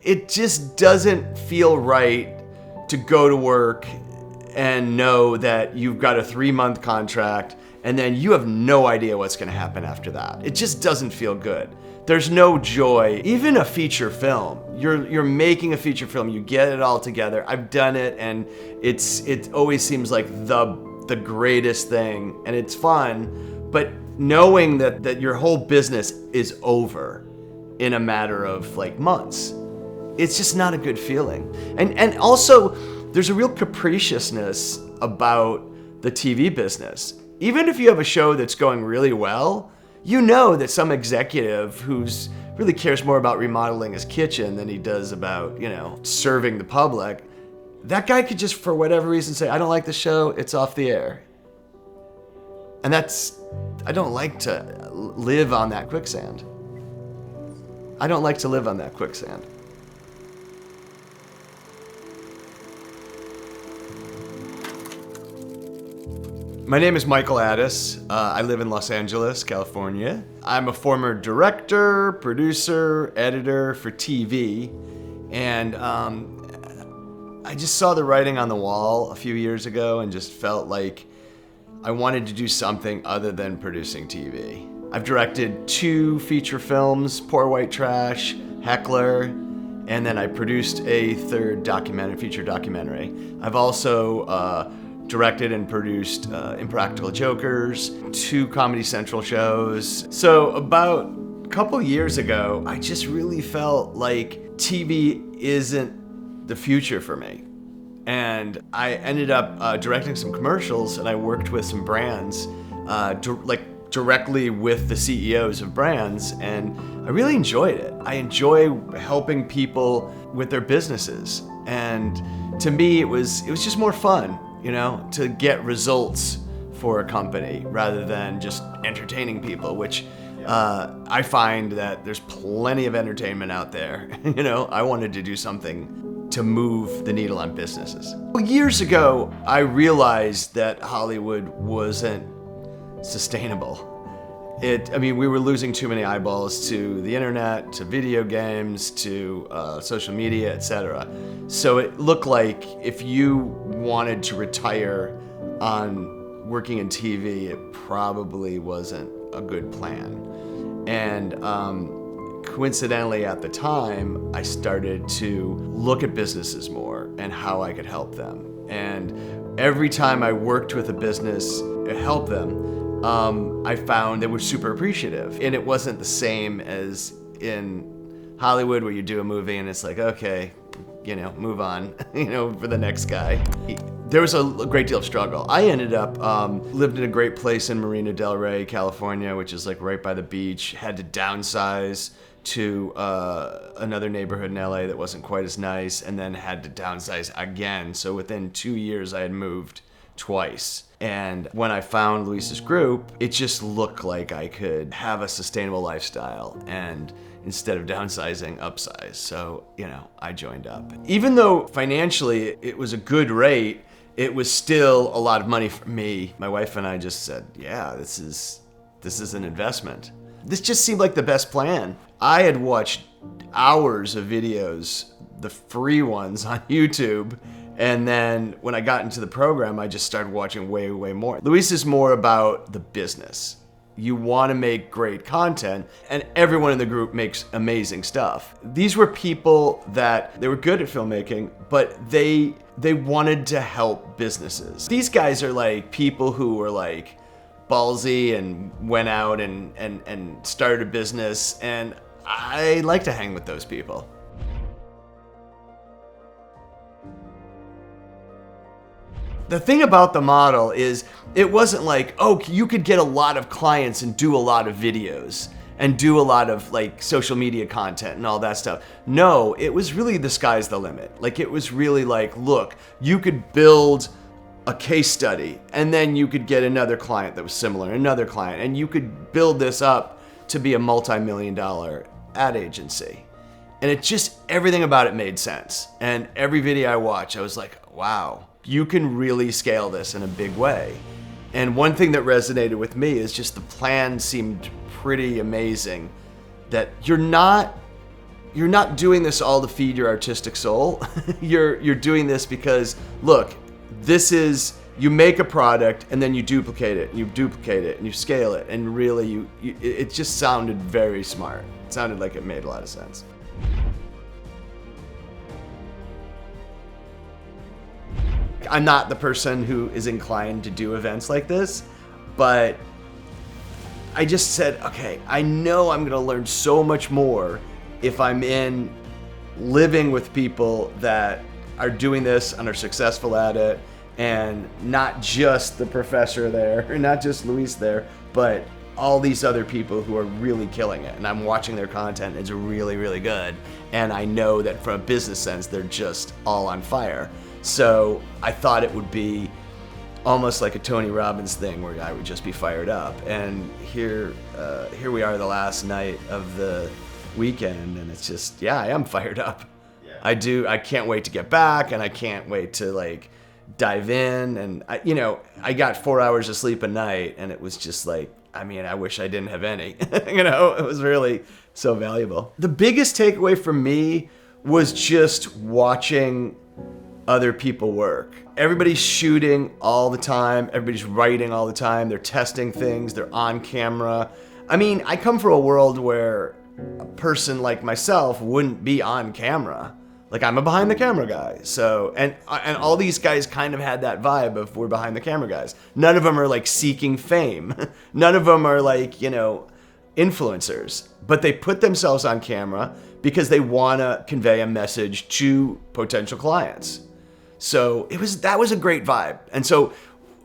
it just doesn't feel right to go to work and know that you've got a 3-month contract and then you have no idea what's going to happen after that. It just doesn't feel good. There's no joy. Even a feature film, you're making a feature film, you get it all together. I've done it, and it always seems like the greatest thing, and it's fun. But knowing that your whole business is over in a matter of like months, it's just not a good feeling. And also, there's a real capriciousness about the TV business. Even if you have a show that's going really well, you know that some executive who's really cares more about remodeling his kitchen than he does about, serving the public, that guy could just, for whatever reason, say, I don't like the show, it's off the air. And I don't like to live on that quicksand. I don't like to live on that quicksand. My name is Michael Addis. I live in Los Angeles, California. I'm a former director, producer, editor for TV, and I just saw the writing on the wall a few years ago and just felt like I wanted to do something other than producing TV. I've directed 2 feature films, Poor White Trash, Heckler, and then I produced a 3rd feature documentary. I've also directed and produced Impractical Jokers, 2 Comedy Central shows. So about a couple years ago, I just really felt like TV isn't the future for me. And I ended up directing some commercials, and I worked with some brands, directly with the CEOs of brands, and I really enjoyed it. I enjoy helping people with their businesses. And to me, it was just more fun, to get results for a company rather than just entertaining people, which I find that there's plenty of entertainment out there. I wanted to do something to move the needle on businesses. Years ago, I realized that Hollywood wasn't sustainable. We were losing too many eyeballs to the internet, to video games, to social media, etc. So it looked like if you wanted to retire on working in TV, it probably wasn't a good plan. And coincidentally at the time, I started to look at businesses more and how I could help them. And every time I worked with a business to help them, I found they were super appreciative. And it wasn't the same as in Hollywood where you do a movie and it's like, okay, move on, for the next guy. There was a great deal of struggle. I ended up, lived in a great place in Marina del Rey, California, which is like right by the beach, had to downsize to another neighborhood in LA that wasn't quite as nice, and then had to downsize again. So within 2 years, I had moved twice. And when I found Luis's group, it just looked like I could have a sustainable lifestyle and instead of downsizing, upsize. So, I joined up. Even though financially it was a good rate, it was still a lot of money for me. My wife and I just said, yeah, this is an investment. This just seemed like the best plan. I had watched hours of videos, the free ones on YouTube, and then when I got into the program, I just started watching way, way more. Luis is more about the business. You want to make great content, and everyone in the group makes amazing stuff. These were people that they were good at filmmaking, but they wanted to help businesses. These guys are like people who were like ballsy and went out and started a business, and I like to hang with those people. The thing about the model is it wasn't like, oh, you could get a lot of clients and do a lot of videos and do a lot of like social media content and all that stuff. No, it was really the sky's the limit. Like it was really like, look, you could build a case study and then you could get another client that was similar, another client, and you could build this up to be a multi-million-dollar ad agency. And it just, everything about it made sense. And every video I watched, I was like, wow, you can really scale this in a big way. And one thing that resonated with me is just the plan seemed pretty amazing, that you're not you're not doing this all to feed your artistic soul. You're doing this because, look, this is, you make a product and then you duplicate it, and you duplicate it, and you scale it, and really it just sounded very smart. It sounded like it made a lot of sense. I'm not the person who is inclined to do events like this, but I just said, okay, I know I'm gonna learn so much more if I'm in living with people that are doing this and are successful at it, and not just the professor there, or not just Luis there, but all these other people who are really killing it. And I'm watching their content, it's really, really good. And I know that from a business sense, they're just all on fire. So I thought it would be almost like a Tony Robbins thing where I would just be fired up. And here we are the last night of the weekend, and it's just, yeah, I am fired up. Yeah. I can't wait to get back, and I can't wait to like dive in. And I got 4 hours of sleep a night, and it was just like, I mean, I wish I didn't have any. It was really so valuable. The biggest takeaway for me was just watching other people work. Everybody's shooting all the time. Everybody's writing all the time. They're testing things. They're on camera. I mean, I come from a world where a person like myself wouldn't be on camera. Like, I'm a behind the camera guy. So, and all these guys kind of had that vibe of we're behind the camera guys. None of them are like seeking fame. None of them are like, influencers. But they put themselves on camera because they want to convey a message to potential clients. So that was a great vibe. And so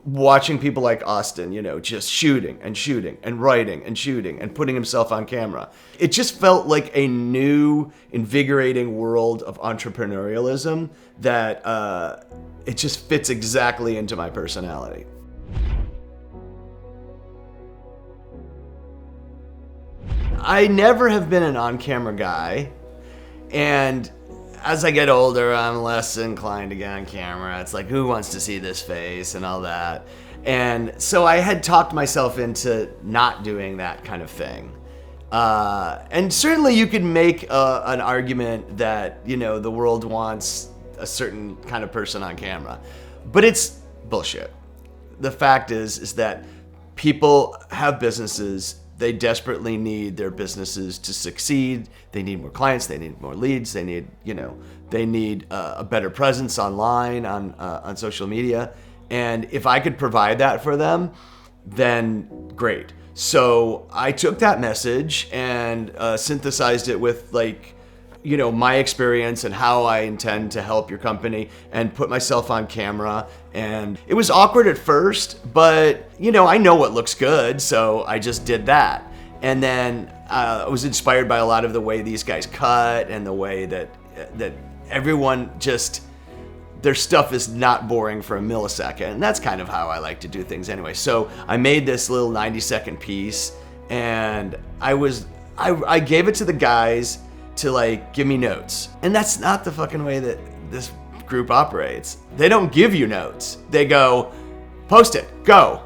watching people like Austin, just shooting and writing and shooting and putting himself on camera, it just felt like a new, invigorating world of entrepreneurialism that it just fits exactly into my personality. I never have been an on-camera guy, and as I get older, I'm less inclined to get on camera. It's like, who wants to see this face and all that? And so I had talked myself into not doing that kind of thing. And certainly you could make an argument that, the world wants a certain kind of person on camera, but it's bullshit. The fact is that people have businesses. They desperately need their businesses to succeed. They need more clients. They need more leads. They need, they need a better presence online, on social media. And if I could provide that for them, then great. So I took that message and synthesized it with my experience and how I intend to help your company, and put myself on camera. And it was awkward at first, but I know what looks good, so I just did that. And then I was inspired by a lot of the way these guys cut, and the way that everyone just, their stuff is not boring for a millisecond. And that's kind of how I like to do things anyway. So I made this little 90-second piece, and I gave it to the guys to give me notes. And that's not the fucking way that this group operates. They don't give you notes. They go, post it, go,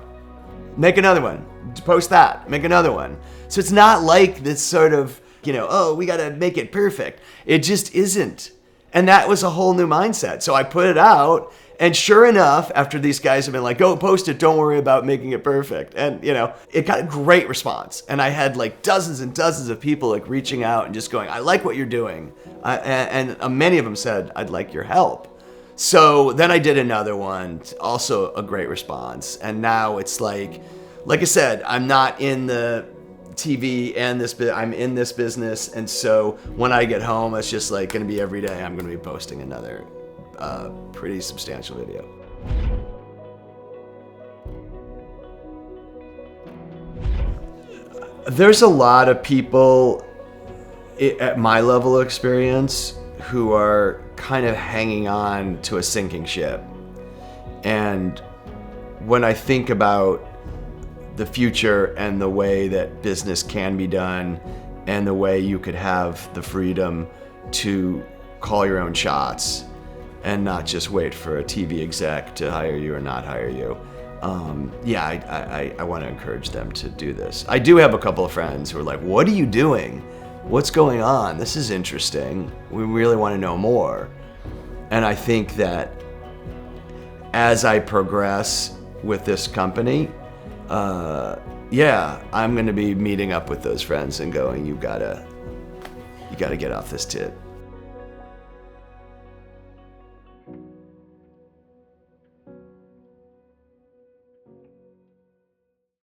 make another one, post that, make another one. So it's not like this sort of, oh, we gotta make it perfect. It just isn't. And that was a whole new mindset. So I put it out, and sure enough, after these guys have been like, go post it, don't worry about making it perfect. And, it got a great response. And I had dozens and dozens of people reaching out and just going, I like what you're doing. And many of them said, I'd like your help. So then I did another one, also a great response. And now it's like I said, I'm not in the TV and I'm in this business. And so when I get home, it's just going to be every day I'm going to be posting another pretty substantial video. There's a lot of people at my level of experience who are kind of hanging on to a sinking ship. And when I think about the future and the way that business can be done, and the way you could have the freedom to call your own shots and not just wait for a TV exec to hire you or not hire you. I want to encourage them to do this. I do have a couple of friends who are like, what are you doing? what's going on? This is interesting. We really want to know more. And I think that as I progress with this company, I'm going to be meeting up with those friends and going, you gotta get off this tit.